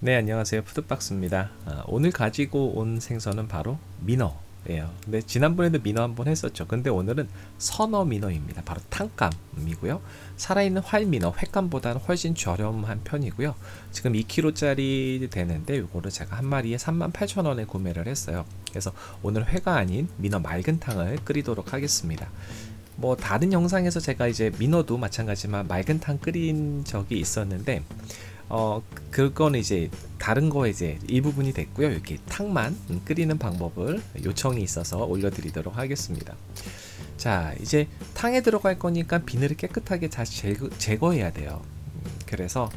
네, 안녕하세요. 푸드박스입니다. 오늘 가지고 온 생선은 바로 민어예요. 근데 지난번에도 민어 한번 했었죠. 근데 오늘은 선어 민어입니다. 바로 탕감이고요. 살아있는 활민어, 횟감보다는 훨씬 저렴한 편이고요. 지금 2kg짜리 되는데 이거를 제가 한 마리에 38,000원에 구매를 했어요. 그래서 오늘 회가 아닌 민어 맑은탕을 끓이도록 하겠습니다. 뭐 다른 영상에서 제가 이제 민어도 마찬가지지만 맑은탕 끓인 적이 있었는데 그거는 이제 다른 거 이제 일부분이 됐고요. 이렇게 탕만 끓이는 방법을 요청이 있어서 올려드리도록 하겠습니다. 자, 이제 탕에 들어갈 거니까 비늘을 깨끗하게 다시 제거해야 돼요. 그래서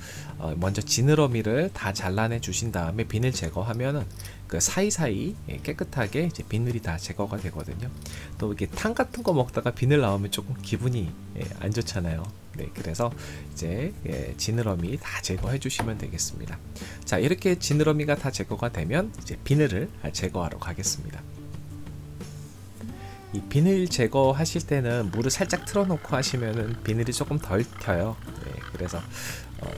먼저 지느러미를 다 잘라내 주신 다음에 비늘 제거하면은 그 사이사이 깨끗하게 이제 비늘이 다 제거가 되거든요. 또 이게 탕 같은 거 먹다가 비늘 나오면 조금 기분이 안 좋잖아요. 네, 그래서 이제 지느러미 다 제거해 주시면 되겠습니다. 자, 이렇게 지느러미가 다 제거가 되면 이제 비늘을 제거하러 가겠습니다. 이 비늘 제거하실 때는 물을 살짝 틀어놓고 하시면은 비늘이 조금 덜 튀어요. 네, 그래서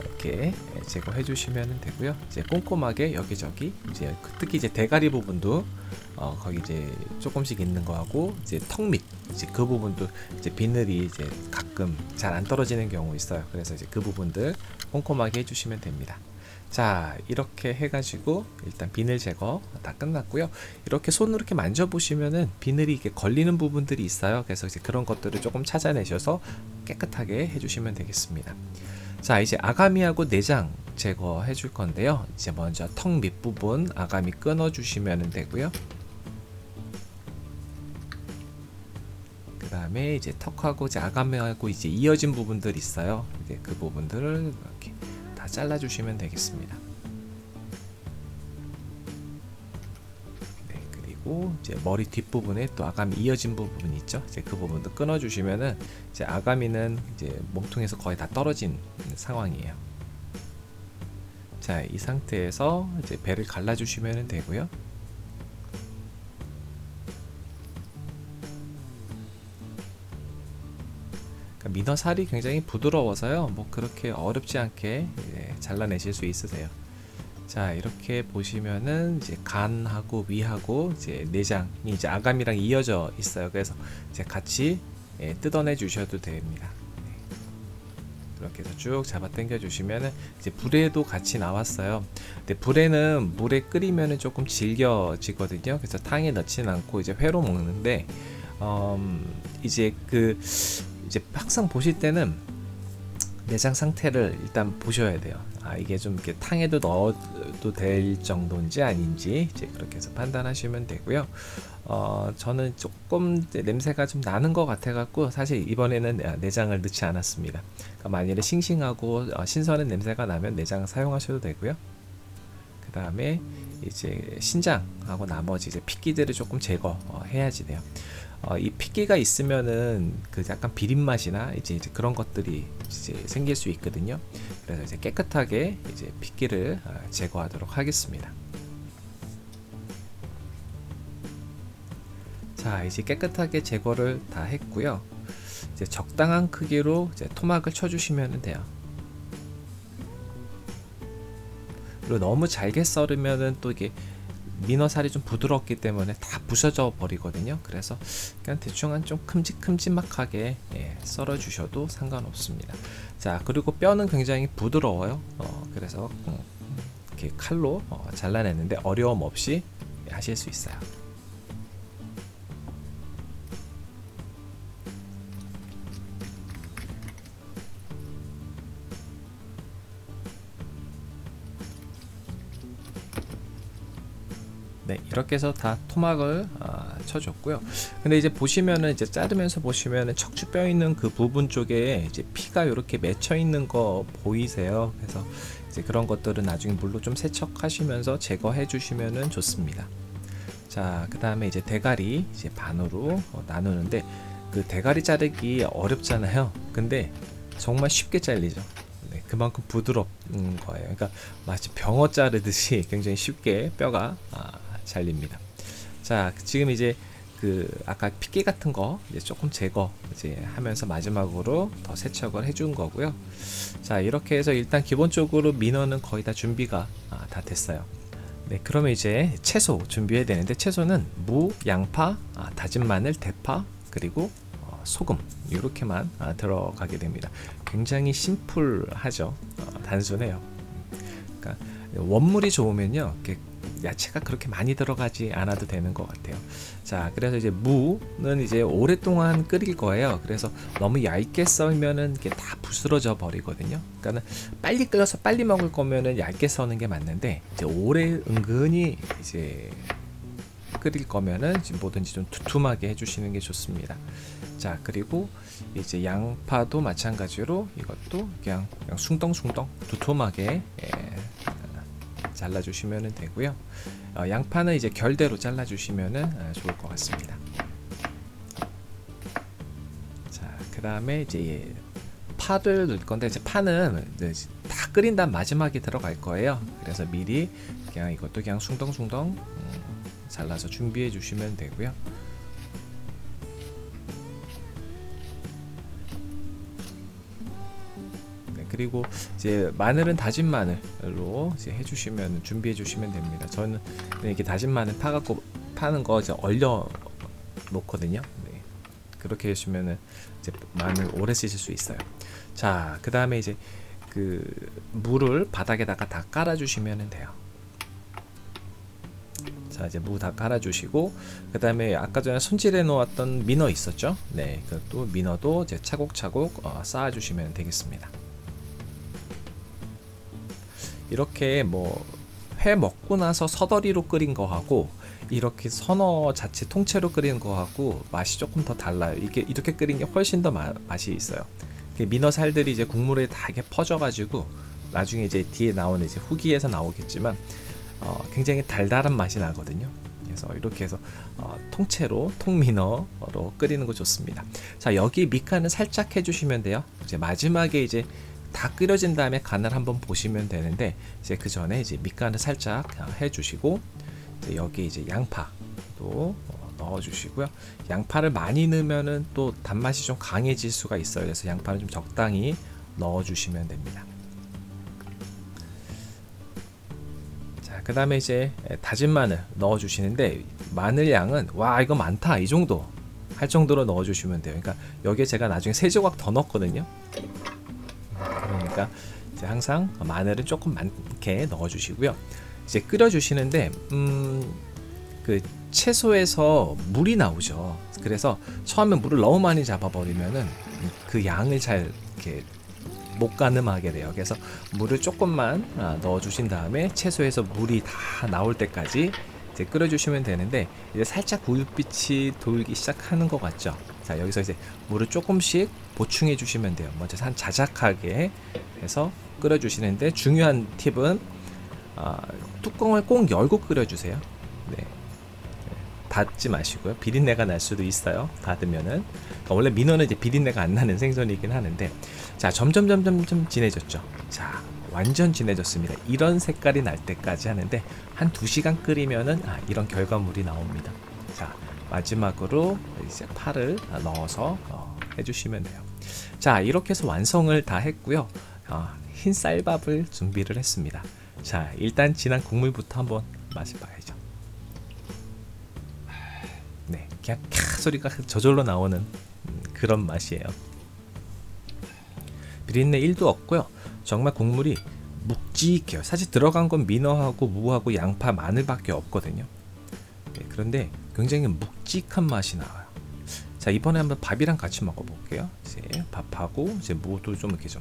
이렇게 제거해 주시면 되고요. 이제 꼼꼼하게 여기저기 이제 특히 이제 대가리 부분도 거기 이제 조금씩 있는 거하고 이제 턱 밑 이제 그 부분도 이제 비늘이 이제 가끔 잘 안 떨어지는 경우 있어요. 그래서 이제 그 부분들 꼼꼼하게 해주시면 됩니다. 자, 이렇게 해가지고 일단 비늘 제거 다 끝났고요. 이렇게 손으로 이렇게 만져보시면은 비늘이 이게 걸리는 부분들이 있어요. 그래서 이제 그런 것들을 조금 찾아내셔서 깨끗하게 해주시면 되겠습니다. 자, 이제 아가미하고 내장 제거해 줄 건데요. 이제 먼저 턱 밑부분 아가미 끊어 주시면 되고요. 그 다음에 이제 턱하고 이제 아가미하고 이제 이어진 부분들 있어요. 이제 그 부분들을 이렇게 다 잘라 주시면 되겠습니다. 네, 그리고 이제 머리 뒷부분에 또 아가미 이어진 부분 있죠. 이제 그 부분도 끊어 주시면은 이제 아가미는 이제 몸통에서 거의 다 떨어진 상황이에요. 자, 이 상태에서 이제 배를 갈라 주시면 되고요. 민어 살이 굉장히 부드러워서요. 뭐 그렇게 어렵지 않게 잘라내실 수 있으세요. 자, 이렇게 보시면은 이제 간하고 위하고 이제 내장이 이제 아가미랑 이어져 있어요. 그래서 이제 같이 뜯어내 주셔도 됩니다. 이렇게 해서 쭉 잡아 당겨 주시면은 이제 불에도 같이 나왔어요. 근데 불에는 물에 끓이면은 조금 질겨지거든요. 그래서 탕에 넣지는 않고 이제 회로 먹는데 이제 이제 항상 보실 때는 내장 상태를 일단 보셔야 돼요. 이게 좀 이렇게 탕에도 넣어도 될 정도인지 아닌지 이제 그렇게 해서 판단하시면 되고요. 저는 조금 냄새가 좀 나는 것 같아 갖고 사실 이번에는 내장을 넣지 않았습니다. 그러니까 만일에 싱싱하고 신선한 냄새가 나면 내장 사용하셔도 되고요. 그 다음에 이제 신장하고 나머지 이제 핏기들을 조금 제거해야지 돼요. 이 핏기가 있으면은 그 약간 비린 맛이나 이제 그런 것들이 이제 생길 수 있거든요. 그래서 이제 깨끗하게 이제 핏기를 제거하도록 하겠습니다. 자, 이제 깨끗하게 제거를 다 했고요. 이제 적당한 크기로 이제 토막을 쳐주시면 돼요. 그리고 너무 잘게 썰으면은 또 이게 민어살이 좀 부드럽기 때문에 다 부서져 버리거든요. 그래서 그냥 대충 한 좀 큼직큼직하게 썰어 주셔도 상관없습니다. 자, 그리고 뼈는 굉장히 부드러워요. 그래서 이렇게 칼로 잘라내는데 어려움 없이 하실 수 있어요. 네, 이렇게 해서 다 토막을 쳐줬고요. 근데 이제 보시면은 이제 자르면서 보시면은 척추뼈 있는 그 부분 쪽에 이제 피가 이렇게 맺혀 있는 거 보이세요? 그래서 이제 그런 것들은 나중에 물로 좀 세척하시면서 제거해 주시면은 좋습니다. 자, 그 다음에 이제 대가리 이제 반으로 나누는데 그 대가리 자르기 어렵잖아요. 근데 정말 쉽게 잘리죠. 그만큼 부드러운 거예요. 그러니까 마치 병어 자르듯이 굉장히 쉽게 뼈가 잘립니다. 자, 지금 이제 그 아까 핏기 같은 거 이제 조금 제거 이제 하면서 마지막으로 더 세척을 해준 거고요. 자, 이렇게 해서 일단 기본적으로 민어는 거의 다 준비가 다 됐어요. 네, 그러면 이제 채소 준비해야 되는데, 채소는 무, 양파, 다진 마늘, 대파, 그리고 소금 이렇게만 들어가게 됩니다. 굉장히 심플하죠. 단순해요. 그러니까 원물이 좋으면요, 이렇게 야채가 그렇게 많이 들어가지 않아도 되는 것 같아요. 자, 그래서 이제 무는 이제 오랫동안 끓일 거예요. 그래서 너무 얇게 썰면은 이게 다 부스러져 버리거든요. 그러니까는 빨리 끓여서 빨리 먹을 거면은 얇게 써는 게 맞는데, 이제 오래 은근히 이제 끓일 거면은 뭐든지 좀 두툼하게 해주시는 게 좋습니다. 자, 그리고 이제 양파도 마찬가지로 이것도 그냥 숭덩숭덩 두툼하게 잘라주시면 되고요. 양파는 이제 결대로 잘라주시면 좋을 것 같습니다. 자, 그 다음에 이제 파를 넣을 건데, 이제 파는 이제 다 끓인 다음 마지막에 들어갈 거예요. 그래서 미리 그냥 이것도 그냥 숭덩숭덩 잘라서 준비해 주시면 되고요. 그리고 이제 마늘은 다진 마늘로 이제 해주시면 준비해 주시면 됩니다. 저는 이렇게 다진 마늘 파갖고 파는 거 이제 얼려 놓거든요. 네. 그렇게 해주시면은 이제 마늘 오래 쓰실 수 있어요. 자, 그 다음에 이제 그 물을 바닥에다가 다 깔아주시면 돼요. 자, 이제 무 다 깔아주시고, 그 다음에 아까 전에 손질해 놓았던 민어 있었죠? 네, 그것도 민어도 이제 차곡차곡 쌓아주시면 되겠습니다. 이렇게 뭐 회 먹고 나서 서더리로 끓인 거하고 이렇게 선어 자체 통째로 끓인 거하고 맛이 조금 더 달라요. 이게 이렇게 끓인 게 훨씬 더 맛이 있어요. 민어 살들이 이제 국물에 다 이렇게 퍼져가지고 나중에 이제 뒤에 나오는 이제 후기에서 나오겠지만 굉장히 달달한 맛이 나거든요. 그래서 이렇게 해서 통째로 통민어로 끓이는 거 좋습니다. 자, 여기 밑간을 살짝 해주시면 돼요. 이제 마지막에 이제 다 끓여진 다음에 간을 한번 보시면 되는데, 이제 그 전에 이제 밑간을 살짝 해주시고, 이제 여기 이제 양파도 넣어주시고요. 양파를 많이 넣으면은 또 단맛이 좀 강해질 수가 있어요. 그래서 양파는 좀 적당히 넣어주시면 됩니다. 자, 그 다음에 이제 다진 마늘 넣어주시는데, 마늘 양은 와 이거 많다 이 정도 할 정도로 넣어주시면 돼요. 그러니까 여기에 제가 나중에 3조각 더 넣었거든요. 그러니까 이제 항상 마늘은 조금 많게 넣어주시고요. 이제 끓여주시는데 그 채소에서 물이 나오죠. 그래서 처음에 물을 너무 많이 잡아버리면은 그 양을 잘 이렇게 못 가늠하게 돼요. 그래서 물을 조금만 넣어주신 다음에 채소에서 물이 다 나올 때까지 이제 끓여주시면 되는데, 이제 살짝 우윳빛이 돌기 시작하는 것 같죠. 자, 여기서 이제 물을 조금씩 보충해 주시면 돼요. 먼저 한 자작하게 해서 끓여주시는데, 중요한 팁은 뚜껑을 꼭 열고 끓여주세요. 네. 닫지 마시고요. 비린내가 날 수도 있어요. 닫으면은. 그러니까 원래 민어는 이제 비린내가 안 나는 생선이긴 하는데, 자, 점점 진해졌죠. 자, 완전 진해졌습니다. 이런 색깔이 날 때까지 하는데 한 2시간 끓이면은 이런 결과물이 나옵니다. 자, 마지막으로 이제 파를 넣어서 해주시면 돼요. 자, 이렇게 해서 완성을 다 했고요. 흰 쌀밥을 준비를 했습니다. 자, 일단 진한 국물부터 한번 맛을 봐야죠. 네, 그냥 캬 소리가 저절로 나오는 그런 맛이에요. 비린내 1도 없고요. 정말 국물이 묵직해요. 사실 들어간 건 민어하고 무하고 양파, 마늘밖에 없거든요. 네, 그런데 굉장히 묵직한 맛이 나와요. 자, 이번에 한번 밥이랑 같이 먹어볼게요. 이제 밥하고 이제 무도 좀 이렇게 좀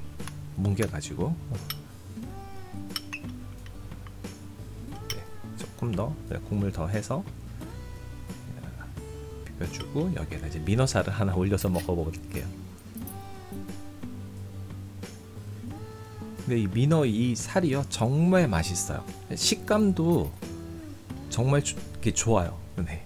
뭉개가지고 네, 조금 더 국물 더 해서 비벼주고, 여기에다 이제 민어살을 하나 올려서 먹어볼게요. 근데 이 민어 이 살이요 정말 맛있어요. 식감도 정말 좋아요. 네.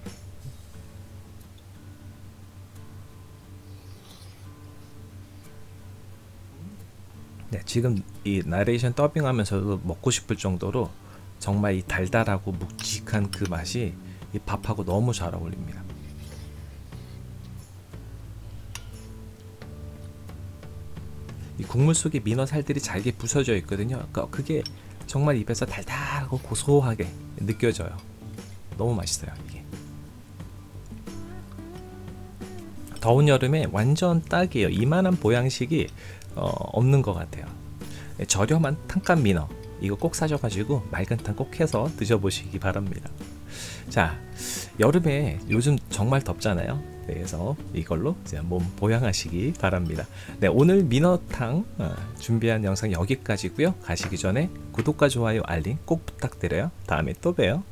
네, 지금 이 나레이션 더빙하면서도 먹고 싶을 정도로 정말 이 달달하고 묵직한 그 맛이 이 밥하고 너무 잘 어울립니다. 이 국물 속에 민어 살들이 잘게 부서져 있거든요. 그러니까 그게 정말 입에서 달달하고 고소하게 느껴져요. 너무 맛있어요 이게. 더운 여름에 완전 딱이에요. 이만한 보양식이 없는 것 같아요. 저렴한 탕감 민어 이거 꼭 사셔가지고 맑은 탕 꼭 해서 드셔보시기 바랍니다. 자, 여름에 요즘 정말 덥잖아요. 그래서 이걸로 이제 몸 보양하시기 바랍니다. 네, 오늘 민어탕 준비한 영상 여기까지고요. 가시기 전에 구독과 좋아요, 알림 꼭 부탁드려요. 다음에 또 봬요.